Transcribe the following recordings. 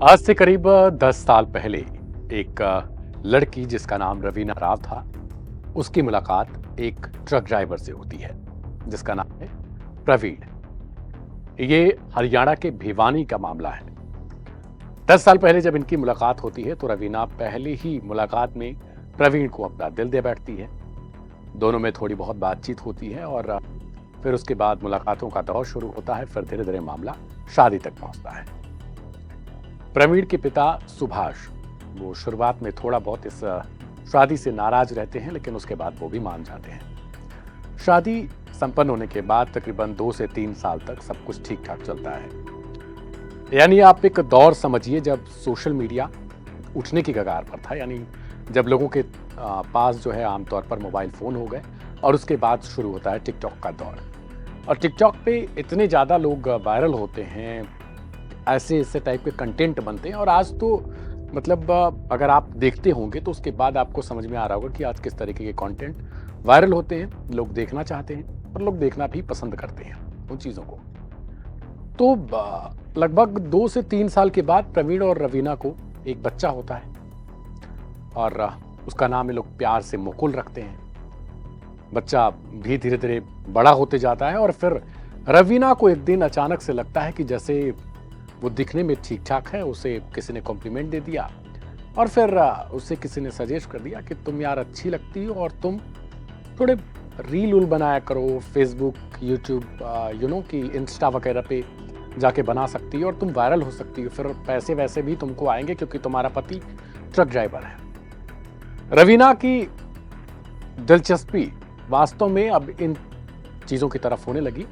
आज से करीब 10 साल पहले एक लड़की जिसका नाम रवीना राव था, उसकी मुलाकात एक ट्रक ड्राइवर से होती है जिसका नाम है प्रवीण। ये हरियाणा के भिवानी का मामला है। 10 साल पहले जब इनकी मुलाकात होती है तो रवीना पहली ही मुलाकात में प्रवीण को अपना दिल दे बैठती है। दोनों में थोड़ी बहुत बातचीत होती है और फिर उसके बाद मुलाकातों का दौर शुरू होता है। फिर धीरे धीरे मामला शादी तक पहुंचता है। प्रवीण के पिता सुभाष वो शुरुआत में थोड़ा बहुत इस शादी से नाराज रहते हैं, लेकिन उसके बाद वो भी मान जाते हैं। शादी संपन्न होने के बाद तकरीबन 2 से 3 साल तक सब कुछ ठीक ठाक चलता है। यानी आप एक दौर समझिए जब सोशल मीडिया उठने की कगार पर था, यानी जब लोगों के पास जो है आमतौर पर मोबाइल फोन हो गए और उसके बाद शुरू होता है टिकटॉक का दौर। और टिकटॉक पे इतने ज़्यादा लोग वायरल होते हैं, ऐसे टाइप के कंटेंट बनते हैं। और आज तो मतलब अगर आप देखते होंगे तो उसके बाद आपको समझ में आ रहा होगा कि आज किस तरीके के कंटेंट वायरल होते हैं, लोग देखना चाहते हैं और लोग देखना भी पसंद करते हैं उन चीज़ों को। तो लगभग 2 से 3 साल के बाद प्रवीण और रवीना को एक बच्चा होता है और उसका नाम ये लोग प्यार से मुकुल रखते हैं। बच्चा भी धीरे धीरे बड़ा होते जाता है और फिर रवीना को एक दिन अचानक से लगता है कि जैसे वो दिखने में ठीक ठाक है, उसे किसी ने कॉम्प्लीमेंट दे दिया और फिर उसे किसी ने सजेस्ट कर दिया कि तुम यार अच्छी लगती हो और तुम थोड़े रील उल बनाया करो, फेसबुक, यूट्यूब, कि इंस्टा वगैरह पे जाके बना सकती हो और तुम वायरल हो सकती हो। फिर पैसे वैसे भी तुमको आएंगे क्योंकि तुम्हारा पति ट्रक ड्राइवर है। रवीना की दिलचस्पी वास्तव में अब इन चीज़ों की तरफ होने लगी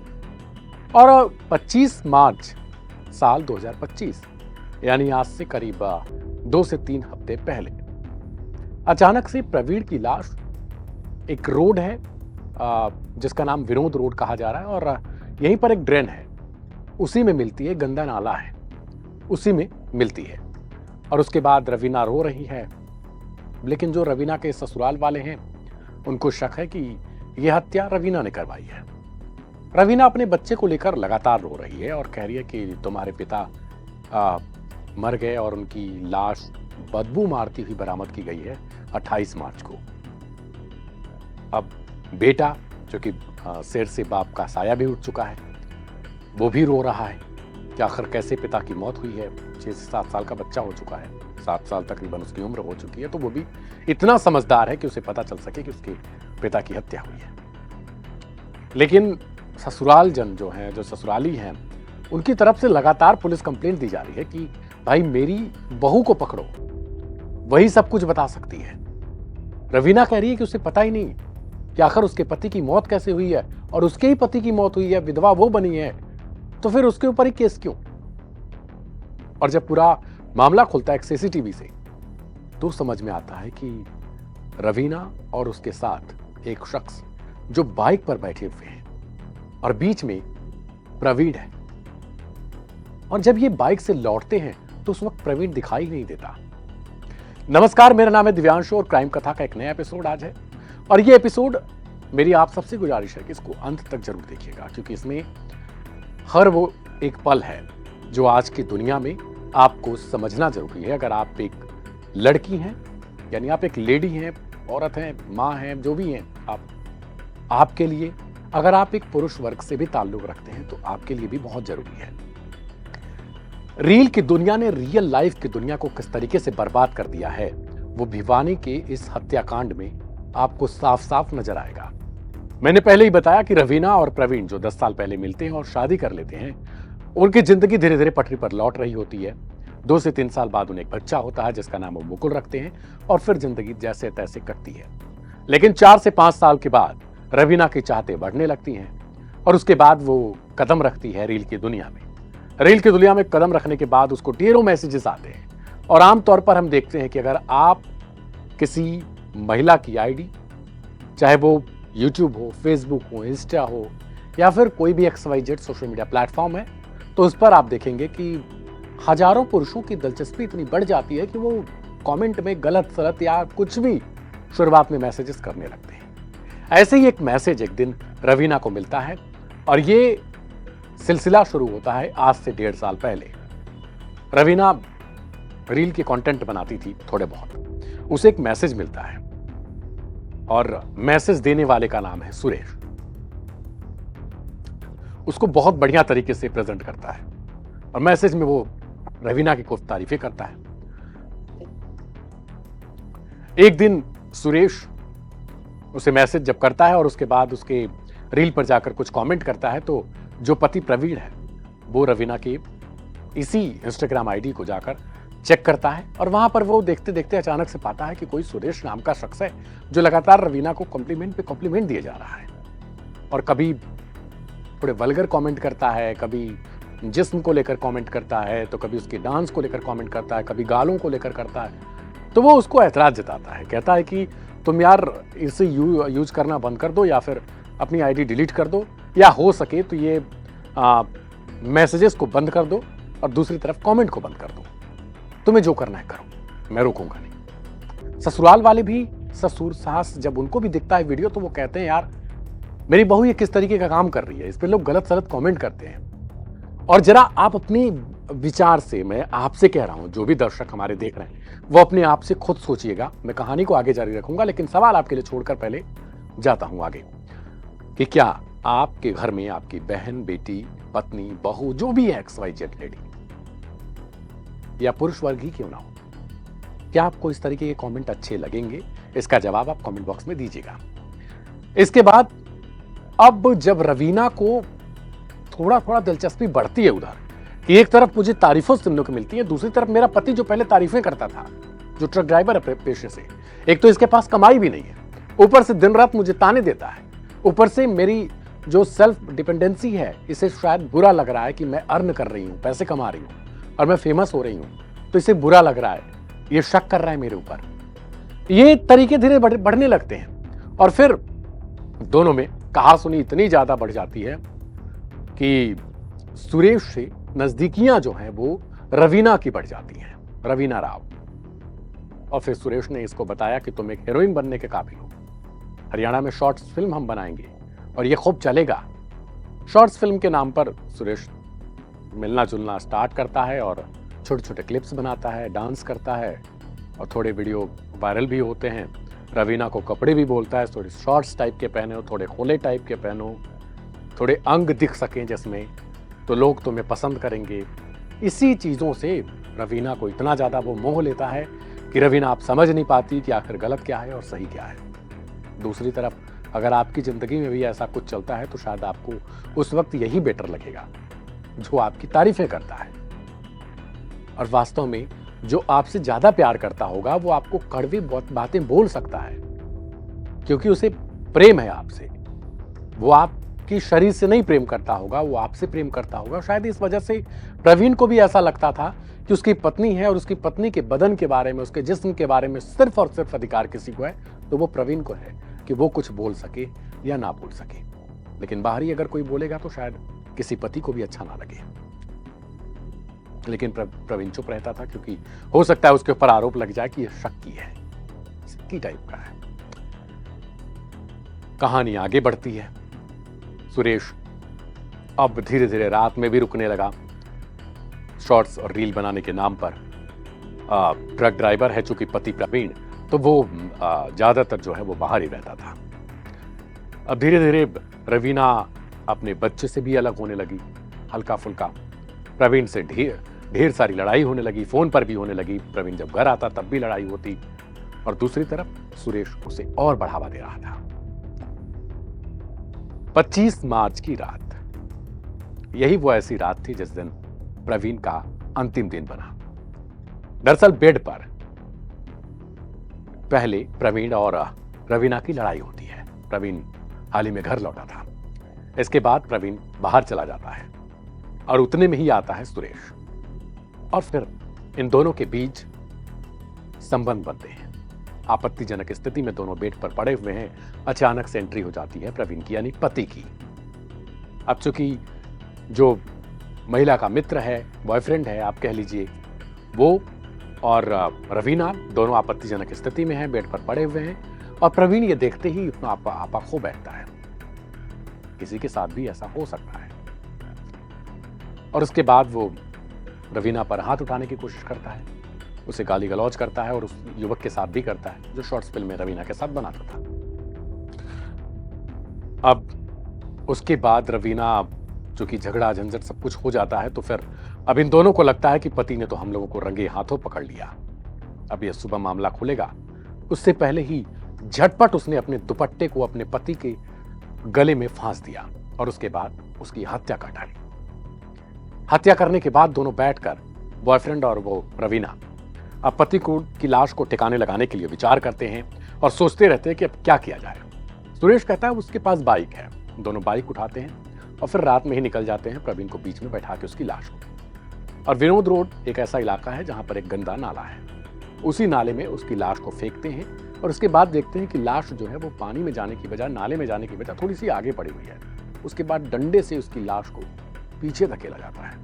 और 25 मार्च साल 2025 यानी आज से करीब 2 से 3 हफ्ते पहले अचानक से प्रवीण की लाश एक रोड है जिसका नाम विनोद रोड कहा जा रहा है और यहीं पर एक ड्रेन है, उसी में मिलती है, गंदा नाला है, उसी में मिलती है। और उसके बाद रवीना रो रही है, लेकिन जो रवीना के ससुराल वाले हैं उनको शक है कि यह हत्या रवीना ने करवाई है। रवीना अपने बच्चे को लेकर लगातार रो रही है और कह रही है कि तुम्हारे पिता मर गए और उनकी लाश बदबू मारती हुई बरामद की गई है 28 मार्च को। अब बेटा जो कि सिर से बाप का साया भी उठ चुका है, वो भी रो रहा है कि आखिर कैसे पिता की मौत हुई है। 6 से 7 साल का बच्चा हो चुका है, 7 साल तकरीबन उसकी उम्र हो चुकी है, तो वो भी इतना समझदार है कि उसे पता चल सके कि उसके पिता की हत्या हुई है। लेकिन ससुराल जन जो हैं, जो ससुराली हैं, उनकी तरफ से लगातार पुलिस कंप्लेंट दी जा रही है कि भाई मेरी बहू को पकड़ो, वही सब कुछ बता सकती है। रवीना कह रही है कि उसे पता ही नहीं कि आखिर उसके पति की मौत कैसे हुई है और उसके ही पति की मौत हुई है, विधवा वो बनी है, तो फिर उसके ऊपर ही केस क्यों। और जब पूरा मामला खुलता है एक सीसीटीवी से तो समझ में आता है कि रवीना और उसके साथ एक शख्स जो बाइक पर बैठे हुए हैं और बीच में प्रवीण है। और जब ये बाइक से लौटते हैं तो उस वक्त प्रवीण दिखाई नहीं देता। नमस्कार, मेरा नाम है दिव्यांशु और क्राइम कथा का एक नया एपिसोड आज है। और ये एपिसोड मेरी आप सबसे गुजारिश है कि इसको अंत तक जरूर देखिएगा, क्योंकि इसमें हर वो एक पल है जो आज की दुनिया में आपको समझना जरूरी है। अगर आप एक लड़की हैं, यानी आप एक लेडी हैं, औरत हैं, माँ हैं, जो भी हैं, आपके लिए, अगर आप एक पुरुष वर्ग से भी ताल्लुक रखते हैं तो आपके लिए भी बहुत जरूरी है। रील की दुनिया ने रियल लाइफ की दुनिया को किस तरीके से बर्बाद कर दिया है, वो भिवानी के इस हत्याकांड में आपको साफ साफ नजर आएगा। मैंने पहले ही बताया कि रवीना और प्रवीण जो 10 साल पहले मिलते हैं और शादी कर लेते हैं, उनकी जिंदगी धीरे धीरे पटरी पर लौट रही होती है। 2 से 3 साल बाद उन्हें एक बच्चा होता है जिसका नाम वो मुकुल रखते हैं और फिर जिंदगी जैसे तैसे कटती है। लेकिन 4 से 5 साल के बाद रवीना की चाहतें बढ़ने लगती हैं और उसके बाद वो कदम रखती है रील की दुनिया में। रील की दुनिया में कदम रखने के बाद उसको ढेरों मैसेजेस आते हैं और आमतौर पर हम देखते हैं कि अगर आप किसी महिला की आईडी, चाहे वो यूट्यूब हो, फेसबुक हो, इंस्टा हो या फिर कोई भी XYZ सोशल मीडिया प्लेटफॉर्म है, तो उस पर आप देखेंगे कि हजारों पुरुषों की दिलचस्पी इतनी बढ़ जाती है कि वो कमेंट में गलत सलत या कुछ भी शुरुआत में मैसेजेस करने लगते हैं। ऐसे ही एक मैसेज एक दिन रवीना को मिलता है और ये सिलसिला शुरू होता है आज से 1.5 साल पहले। रवीना रील के कंटेंट बनाती थी थोड़े बहुत, उसे एक मैसेज मिलता है और मैसेज देने वाले का नाम है सुरेश। उसको बहुत बढ़िया तरीके से प्रेजेंट करता है और मैसेज में वो रवीना की खूब तारीफें करता है। एक दिन सुरेश उसे मैसेज जब करता है और उसके बाद उसके रील पर जाकर कुछ कमेंट करता है, तो जो पति प्रवीण है वो रवीना के इसी इंस्टाग्राम आईडी को जाकर चेक करता है और वहां पर वो देखते देखते अचानक से पाता है कि कोई सुरेश नाम का शख्स है जो लगातार रवीना को कॉम्प्लीमेंट पे कॉम्प्लीमेंट दिए जा रहा है और कभी थोड़े वल्गर कमेंट करता है, कभी जिस्म को लेकर कमेंट करता है, तो कभी उसके डांस को लेकर कमेंट करता है, कभी गालों को लेकर करता है। तो वो उसको ऐतराज जताता है, कहता है कि तुम यार इसे यूज करना बंद कर दो या फिर अपनी आईडी डिलीट कर दो, या हो सके तो ये मैसेजेस को बंद कर दो और दूसरी तरफ कमेंट को बंद कर दो। तुम्हें जो करना है करो, मैं रोकूंगा नहीं। ससुराल वाले भी, ससुर सास जब उनको भी दिखता है वीडियो तो वो कहते हैं यार मेरी बहू ये किस तरीके का काम कर रही है, इस पे लोग गलत सलत कमेंट करते हैं। और जरा आप अपने विचार से, मैं आपसे कह रहा हूं, जो भी दर्शक हमारे देख रहे हैं वो अपने आप से खुद सोचिएगा। मैं कहानी को आगे जारी रखूंगा लेकिन सवाल आपके लिए छोड़कर पहले जाता हूं आगे कि क्या आपके घर में आपकी बहन, बेटी, पत्नी, बहू, जो भी है XYZ लेडी या पुरुष वर्ग ही क्यों ना हो, क्या आपको इस तरीके के कमेंट अच्छे लगेंगे? इसका जवाब आप कमेंट बॉक्स में दीजिएगा। इसके बाद अब जब रवीना को थोड़ा थोड़ा दिलचस्पी बढ़ती है उधर कि एक तरफ मुझे तारीफों सुनने को मिलती है, दूसरी तरफ मेरा पति जो पहले तारीफें करता था, जो ट्रक ड्राइवर है पेशे से, एक तो इसके पास कमाई भी नहीं है, ऊपर से दिन रात मुझे ताने देता है, ऊपर से मेरी जो सेल्फ डिपेंडेंसी है इसे शायद बुरा लग रहा है कि मैं अर्न कर रही हूं, पैसे कमा रही हूं और मैं फेमस हो रही हूं, तो इसे बुरा लग रहा है, ये शक कर रहा है मेरे ऊपर। ये तरीके धीरे बढ़ने लगते हैं और फिर दोनों में कहासुनी इतनी ज्यादा बढ़ जाती है कि सुरेश से नजदीकियां जो हैं वो रवीना की बढ़ जाती हैं, रवीना राव। और फिर सुरेश ने इसको बताया कि तुम एक हीरोइन बनने के काबिल हो, हरियाणा में शॉर्ट्स फिल्म हम बनाएंगे और ये खूब चलेगा। शॉर्ट्स फिल्म के नाम पर सुरेश मिलना जुलना स्टार्ट करता है और छोटे छोटे क्लिप्स बनाता है, डांस करता है और थोड़े वीडियो वायरल भी होते हैं। रवीना को कपड़े भी बोलता है थोड़े शॉर्ट्स टाइप के पहनो, थोड़े खोले टाइप के पहनो, थोड़े अंग दिख सकें जिसमें, तो लोग तुम्हें पसंद करेंगे। इसी चीज़ों से रवीना को इतना ज़्यादा वो मोह लेता है कि रवीना आप समझ नहीं पाती कि आखिर गलत क्या है और सही क्या है। दूसरी तरफ अगर आपकी ज़िंदगी में भी ऐसा कुछ चलता है तो शायद आपको उस वक्त यही बेटर लगेगा जो आपकी तारीफें करता है, और वास्तव में जो आपसे ज़्यादा प्यार करता होगा वो आपको कड़वी बातें बोल सकता है क्योंकि उसे प्रेम है आपसे। वो आपकी शरीर से नहीं प्रेम करता होगा, वो आपसे प्रेम करता होगा। शायद इस वजह से प्रवीण को भी ऐसा लगता था कि उसकी पत्नी है और उसकी पत्नी के बदन के बारे में, उसके जिस्म के बारे में सिर्फ और सिर्फ अधिकार किसी को है तो वो प्रवीण को है कि वो कुछ बोल सके या ना बोल सके। लेकिन बाहरी अगर कोई बोलेगा तो शायद किसी पति को भी अच्छा ना लगे। लेकिन प्रवीण चुप रहता था क्योंकि हो सकता है उसके ऊपर आरोप लग जाए कि यह शक्की है, शक्की टाइप का है। कहानी आगे बढ़ती है। सुरेश अब धीरे धीरे रात में भी रुकने लगा। शॉर्ट्स और रील बनाने के नाम पर ट्रक ड्राइवर है चूंकि पति प्रवीण, तो वो ज्यादातर जो है वो बाहर ही रहता था। अब धीरे धीरे रवीना अपने बच्चे से भी अलग होने लगी, हल्का फुल्का। प्रवीण से ढेर सारी लड़ाई होने लगी, फोन पर भी होने लगी। प्रवीण जब घर आता तब भी लड़ाई होती और दूसरी तरफ सुरेश उसे और बढ़ावा दे रहा था। 25 मार्च की रात, यही वो ऐसी रात थी जिस दिन प्रवीण का अंतिम दिन बना। दरअसल बेड पर पहले प्रवीण और रवीना की लड़ाई होती है। प्रवीण हाल ही में घर लौटा था। इसके बाद प्रवीण बाहर चला जाता है और उतने में ही आता है सुरेश और फिर इन दोनों के बीच संबंध बनते हैं। आपत्तिजनक स्थिति में दोनों बेड पर पड़े हुए हैं। अचानक से एंट्री हो जाती है प्रवीण की, यानी पति की। अब चूंकि जो महिला का मित्र है, बॉयफ्रेंड है आप कह लीजिए, वो और रवीना दोनों आपत्तिजनक स्थिति में हैं, बेड पर पड़े हुए हैं और प्रवीण ये देखते ही अपना आपा खो बैठता है। किसी के साथ भी ऐसा हो सकता है। और उसके बाद वो रवीना पर हाथ उठाने की कोशिश करता है उसे गाली गलौज करता है और उस युवक के साथ भी करता है जो शॉर्ट्स फिल्म में रवीना के साथ बनाता था। अब उसके बाद रवीना, चूंकि झगड़ा झंझट सब कुछ हो जाता है, तो फिर अब इन दोनों को लगता है कि पति ने तो हम लोगों को रंगे हाथों पकड़ लिया। अब यह सुबह मामला खुलेगा, उससे पहले ही झटपट उसने अपने दुपट्टे को अपने पति के गले में फांस दिया और उसके बाद उसकी हत्या कर डाली। हत्या करने के बाद दोनों बैठकर, बॉयफ्रेंड और वो रवीना, अब पति को की लाश को ठिकाने लगाने के लिए विचार करते हैं और सोचते रहते हैं कि अब क्या किया जाए। सुरेश कहता है उसके पास बाइक है, दोनों बाइक उठाते हैं और फिर रात में ही निकल जाते हैं प्रवीण को बीच में बैठा के उसकी लाश को। और विनोद रोड एक ऐसा इलाका है जहां पर एक गंदा नाला है, उसी नाले में उसकी लाश को फेंकते हैं और उसके बाद देखते हैं कि लाश जो है वो पानी में जाने की बजाय, नाले में जाने की बजाय थोड़ी सी आगे पड़ी हुई है। उसके बाद डंडे से उसकी लाश को पीछे धकेला जाता है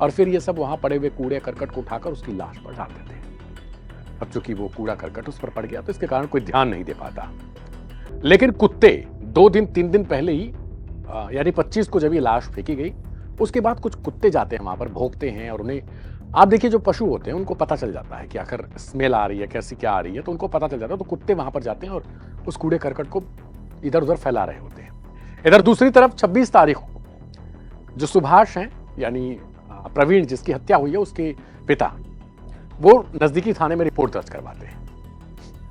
और फिर ये सब वहां पड़े हुए कूड़े करकट को उठाकर उसकी लाश पर डाल देते हैं। अब चूंकि वो कूड़ा करकट उस पर पड़ गया तो इसके कारण कोई ध्यान नहीं दे पाता, लेकिन कुत्ते 2-3 दिन पहले ही, यानी 25 को जब ये लाश फेंकी गई, उसके बाद कुछ कुत्ते जाते हैं वहां पर, भौंकते हैं और उन्हें, आप देखिए जो पशु होते हैं उनको पता चल जाता है कि आखिर स्मेल आ रही है, कैसी क्या आ रही है, तो उनको पता चल जाता है। तो कुत्ते वहां पर जाते हैं और उस कूड़े करकट को इधर उधर फैला रहे होते हैं। इधर दूसरी तरफ 26 तारीख को जो सुभाष हैं, यानी प्रवीण जिसकी हत्या हुई है, उसके पिता, वो नजदीकी थाने में रिपोर्ट दर्ज करवाते हैं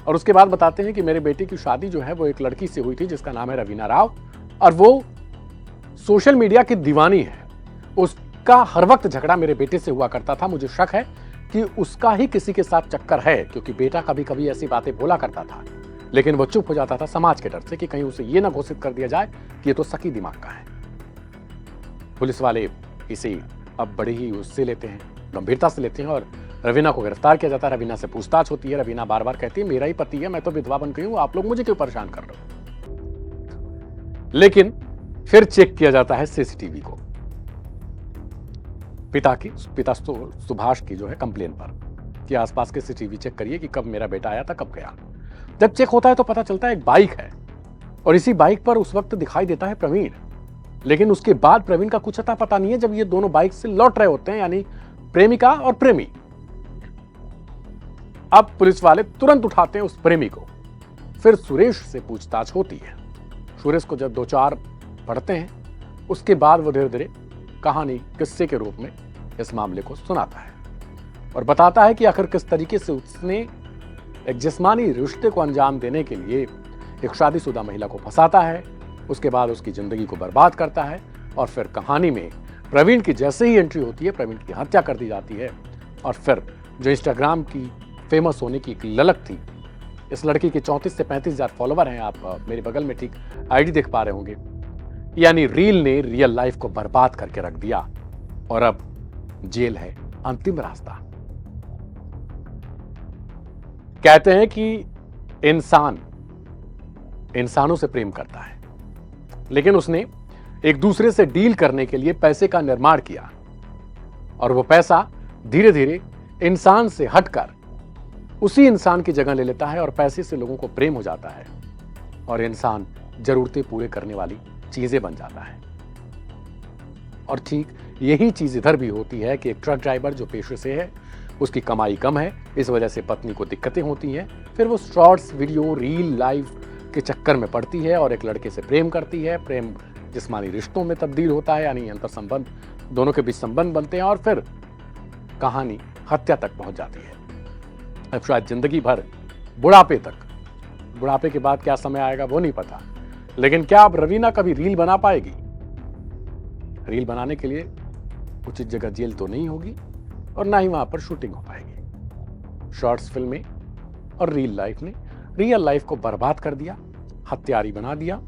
और उसके बाद बताते हैं कि मेरे बेटे की शादी जो है वो एक लड़की से हुई थी जिसका नाम है रवीना राव और वो सोशल मीडिया की दीवानी है। उसका हर वक्त झगड़ा मेरे बेटे से हुआ करता था। मुझे शक है कि उसका ही किसी के साथ चक्कर है, क्योंकि बेटा कभी कभी ऐसी बातें बोला करता था, लेकिन वो चुप हो जाता था समाज के डर से कि कहीं उसे ये ना घोषित कर दिया जाए कि ये तो सकी दिमाग का है। पुलिस वाले इसे अब बड़े ही उससे लेते हैं, गंभीरता से लेते हैं और रवीना को गिरफ्तार किया जाता है। रवीना से पूछताछ होती है। रवीना बार बार कहती है मेरा ही पति है, मैं तो विधवा बन गई हूं, आप लोग मुझे क्यों परेशान कर रहे हो। लेकिन फिर चेक किया जाता है सीसीटीवी को, पिता सुभाष की जो है कंप्लेन पर कि आसपास के सीसीटीवी चेक करिए कि कब मेरा बेटा आया था, कब गया। जब चेक होता है तो पता चलता है एक बाइक है और इसी बाइक पर उस वक्त दिखाई देता है प्रवीण, लेकिन उसके बाद प्रवीण का कुछ अता पता नहीं है जब ये दोनों बाइक से लौट रहे होते हैं, यानी प्रेमिका और प्रेमी। अब पुलिस वाले तुरंत उठाते हैं उस प्रेमी को। फिर सुरेश से पूछताछ होती है। सुरेश को जब 2-4 पढ़ते हैं उसके बाद वो धीरे धीरे कहानी किस्से के रूप में इस मामले को सुनाता है और बताता है कि आखिर किस तरीके से उसने एक जिस्मानी रिश्ते को अंजाम देने के लिए एक शादीशुदा महिला को फंसाता है, उसके बाद उसकी जिंदगी को बर्बाद करता है और फिर कहानी में प्रवीण की जैसे ही एंट्री होती है प्रवीण की हत्या कर दी जाती है। और फिर जो इंस्टाग्राम की फेमस होने की एक ललक थी, इस लड़की के 34 से 35,000 फॉलोवर हैं, आप मेरे बगल में ठीक आईडी देख पा रहे होंगे, यानी रील ने रियल लाइफ को बर्बाद करके रख दिया और अब जेल है अंतिम रास्ता। कहते हैं कि इंसान इंसानों से प्रेम करता है, लेकिन उसने एक दूसरे से डील करने के लिए पैसे का निर्माण किया और वो पैसा धीरे धीरे इंसान से हटकर उसी इंसान की जगह ले लेता है और पैसे से लोगों को प्रेम हो जाता है और इंसान जरूरतें पूरे करने वाली चीजें बन जाता है। और ठीक यही चीज इधर भी होती है कि एक ट्रक ड्राइवर जो पेशे से है, उसकी कमाई कम है, इस वजह से पत्नी को दिक्कतें होती हैं, फिर वो शॉर्ट्स वीडियो रील लाइफ के चक्कर में पड़ती है और एक लड़के से प्रेम करती है। प्रेम जिस्मानी रिश्तों में तब्दील होता है, यानी अंतर संबंध, दोनों के बीच संबंध बनते हैं और फिर कहानी हत्या तक पहुंच जाती है। अब शायद जिंदगी भर बुढ़ापे के बाद क्या समय आएगा वो नहीं पता, लेकिन क्या अब रवीना कभी रील बना पाएगी? रील बनाने के लिए उचित जगह जेल तो नहीं होगी और ना ही वहां पर शूटिंग हो पाएगी। शॉर्ट्स फिल्में और रील लाइफ ने रियल लाइफ को बर्बाद कर दिया, हत्यारी बना दिया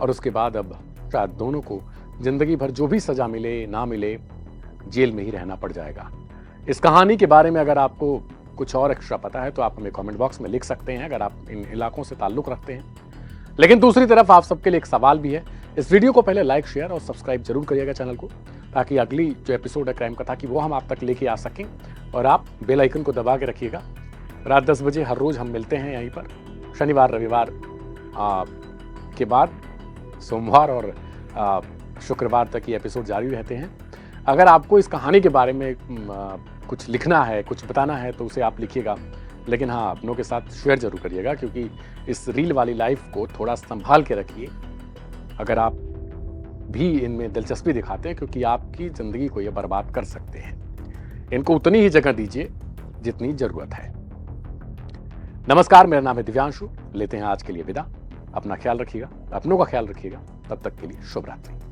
और उसके बाद अब शायद दोनों को जिंदगी भर जो भी सजा मिले ना मिले, जेल में ही रहना पड़ जाएगा। इस कहानी के बारे में अगर आपको कुछ और एक्स्ट्रा पता है तो आप हमें कमेंट बॉक्स में लिख सकते हैं, अगर आप इन इलाकों से ताल्लुक रखते हैं। लेकिन दूसरी तरफ आप सबके लिए एक सवाल भी है। इस वीडियो को पहले लाइक, शेयर और सब्सक्राइब जरूर करिएगा चैनल को, ताकि अगली जो एपिसोड है क्राइम कथा की वो हम आप तक लेके आ सकें। और आप बेल आइकन को दबा के रखिएगा। रात 10 बजे हर रोज हम मिलते हैं यहीं पर, शनिवार रविवार के बाद सोमवार और शुक्रवार तक ये एपिसोड जारी रहते हैं। अगर आपको इस कहानी के बारे में कुछ लिखना है, कुछ बताना है तो उसे आप लिखिएगा। लेकिन हाँ, अपनों के साथ शेयर ज़रूर करिएगा, क्योंकि इस रील वाली लाइफ़ को थोड़ा सँभाल के रखिए। अगर आप भी इनमें दिलचस्पी दिखाते हैं, क्योंकि आपकी ज़िंदगी को ये बर्बाद कर सकते हैं। इनको उतनी ही जगह दीजिए जितनी ज़रूरत है। नमस्कार, मेरा नाम है दिव्यांशु। लेते हैं आज के लिए विदा। अपना ख्याल रखिएगा, अपनों का ख्याल रखिएगा। तब तक के लिए शुभ रात्रि।